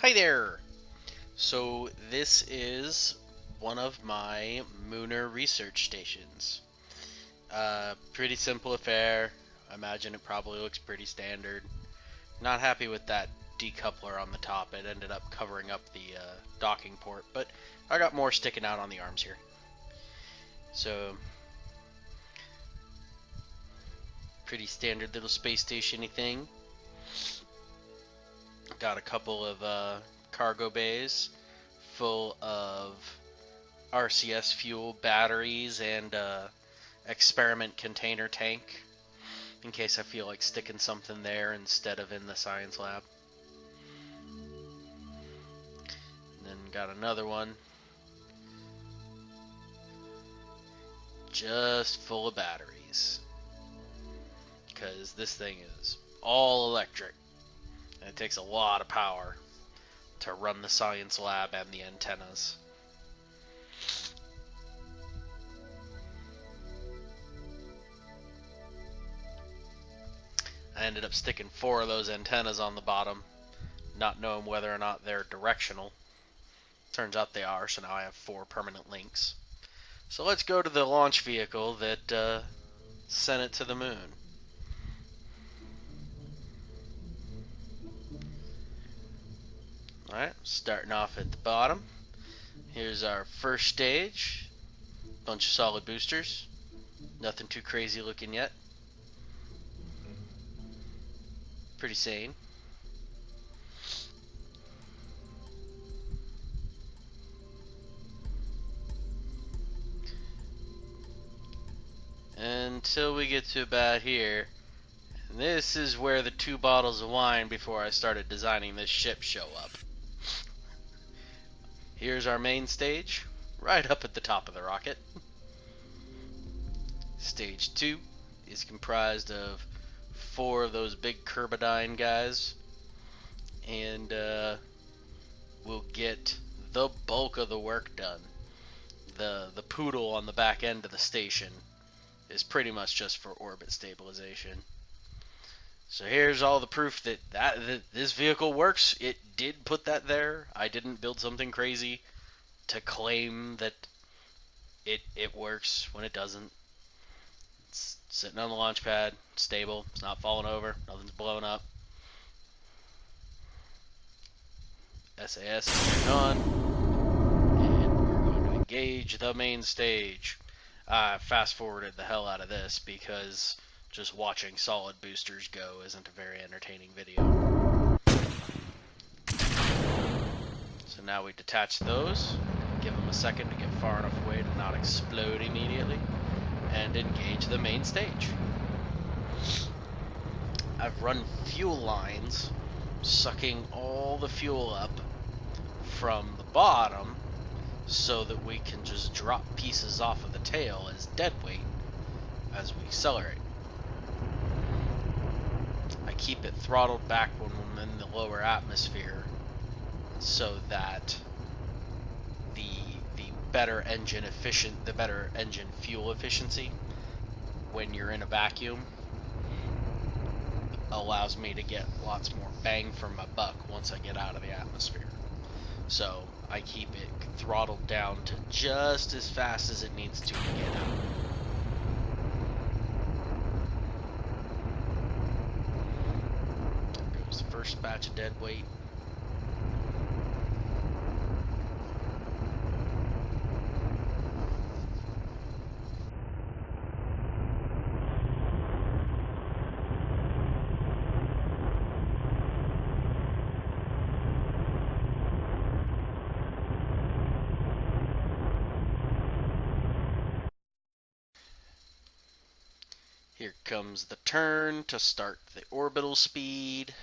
Hi there! So this is one of my Mun-er research stations. Pretty simple affair. I imagine it probably looks pretty standard. Not happy with that decoupler on the top. It ended up covering up the docking port, but I got more sticking out on the arms here. So, pretty standard little space station-y thing. Got a couple of cargo bays full of RCS fuel batteries and experiment container tank in case I feel like sticking something there instead of in the science lab. And then got another one just full of batteries because this thing is all electric and it takes a lot of power to run the science lab and the antennas. I ended up sticking 4 of those antennas on the bottom, not knowing whether or not they're directional. Turns out they are, so now I have 4 permanent links. So let's go to the launch vehicle that sent it to the moon. Alright, starting off at the bottom. Here's our first stage. Bunch of solid boosters. Nothing too crazy looking yet. Pretty sane. Until we get to about here. And this is where the 2 bottles of wine before I started designing this ship show up. Here's our main stage, right up at the top of the rocket. Stage 2 is comprised of 4 of those big Kerbal guys, and we'll get the bulk of the work done. The poodle on the back end of the station is pretty much just for orbit stabilization. So here's all the proof that this vehicle works. It did put that there. I didn't build something crazy to claim that it works when it doesn't. It's sitting on the launch pad, stable, it's not falling over, nothing's blowing up. SAS is turned on, and we're going to engage the main stage. I fast forwarded the hell out of this because just watching solid boosters go isn't a very entertaining video. So now we detach those, give them a second to get far enough away to not explode immediately, and engage the main stage. I've run fuel lines sucking all the fuel up from the bottom so that we can just drop pieces off of the tail as dead weight as we accelerate. I keep it throttled back when I'm in the lower atmosphere so that the better engine fuel efficiency when you're in a vacuum allows me to get lots more bang for my buck once I get out of the atmosphere. So I keep it throttled down to just as fast as it needs to get out. There goes the first batch of dead weight. Here comes the turn to start the orbital speed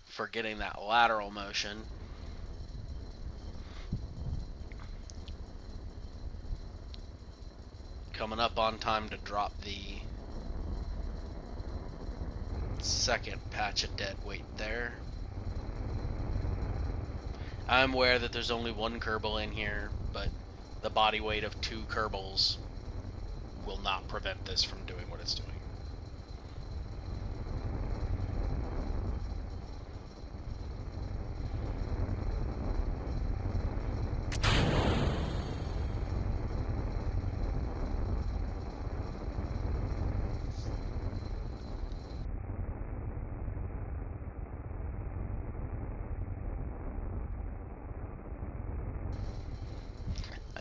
for getting that lateral motion. Coming up on time to drop the second patch of dead weight there. I'm aware that there's only 1 Kerbal in here, but the body weight of 2 Kerbals will not prevent this from doing what it's doing.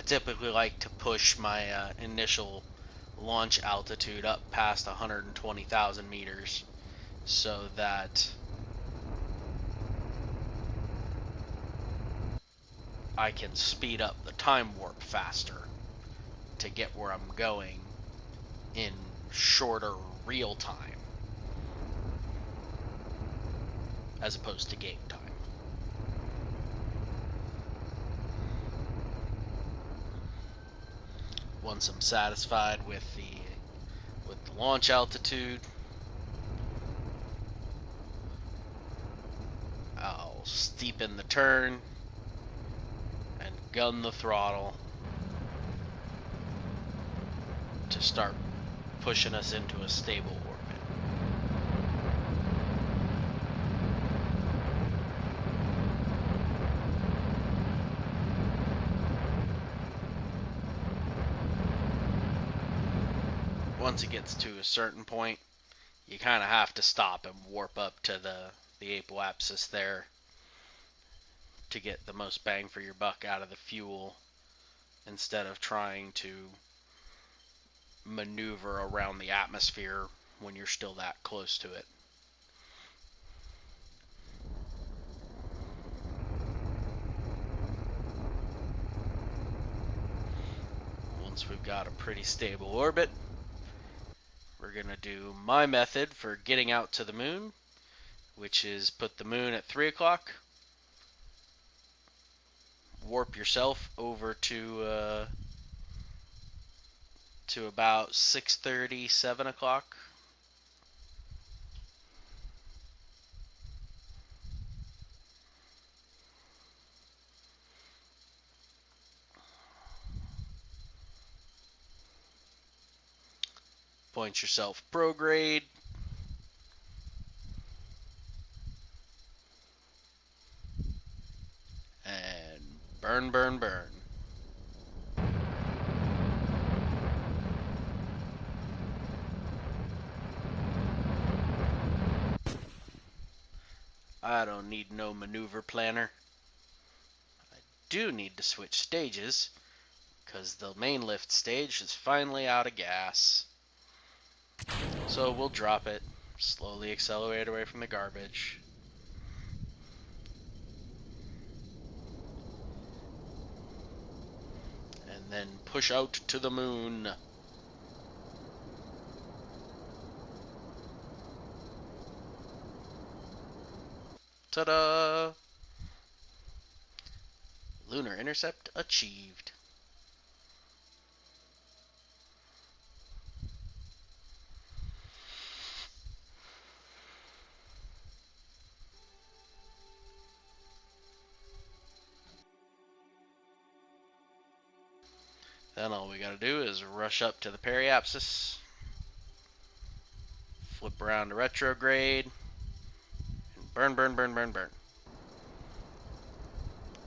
typically like to push my initial launch altitude up past 120,000 meters so that I can speed up the time warp faster to get where I'm going in shorter real time as opposed to game time. Once I'm satisfied with the launch altitude, I'll steepen the turn and gun the throttle to start pushing us into a stable orbit. Once it gets to a certain point, you kind of have to stop and warp up to the apoapsis there to get the most bang for your buck out of the fuel instead of trying to maneuver around the atmosphere when you're still that close to it. Once we've got a pretty stable orbit, we're going to do my method for getting out to the moon, which is put the moon at 3 o'clock, warp yourself over to about 6:30, 7 o'clock. Point yourself prograde. And burn, burn, burn. I don't need no maneuver planner. I do need to switch stages, because the main lift stage is finally out of gas. So we'll drop it, slowly accelerate away from the garbage. And then push out to the moon. Ta-da! Lunar intercept achieved. Then all we gotta do is rush up to the periapsis, flip around to retrograde, and burn, burn, burn, burn, burn.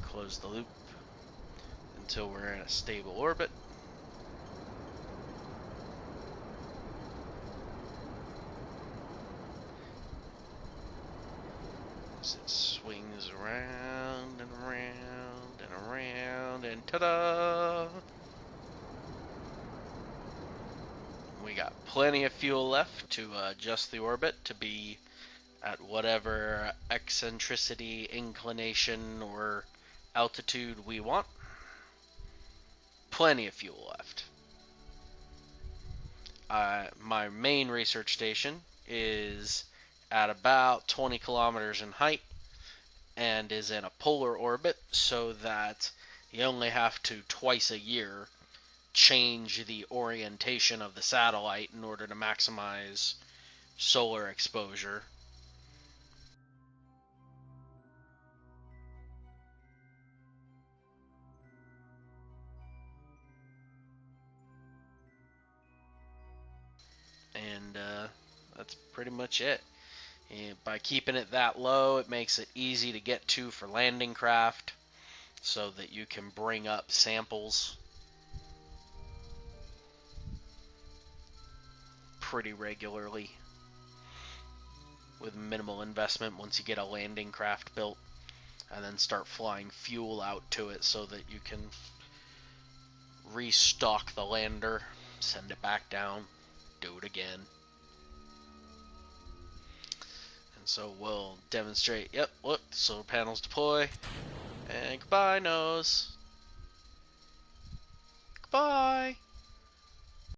Close the loop until we're in a stable orbit. As it swings around and around and around, and ta-da! We got plenty of fuel left to adjust the orbit to be at whatever eccentricity, inclination, or altitude we want. Plenty of fuel left. My main research station is at about 20 kilometers in height and is in a polar orbit, so that you only have to twice a year change the orientation of the satellite in order to maximize solar exposure. And that's pretty much it. And by keeping it that low, it makes it easy to get to for landing craft so that you can bring up samples pretty regularly with minimal investment once you get a landing craft built, and then start flying fuel out to it so that you can restock the lander, send it back down, do it again. And so we'll demonstrate, yep, look, solar panels deploy, and goodbye, nose. Goodbye.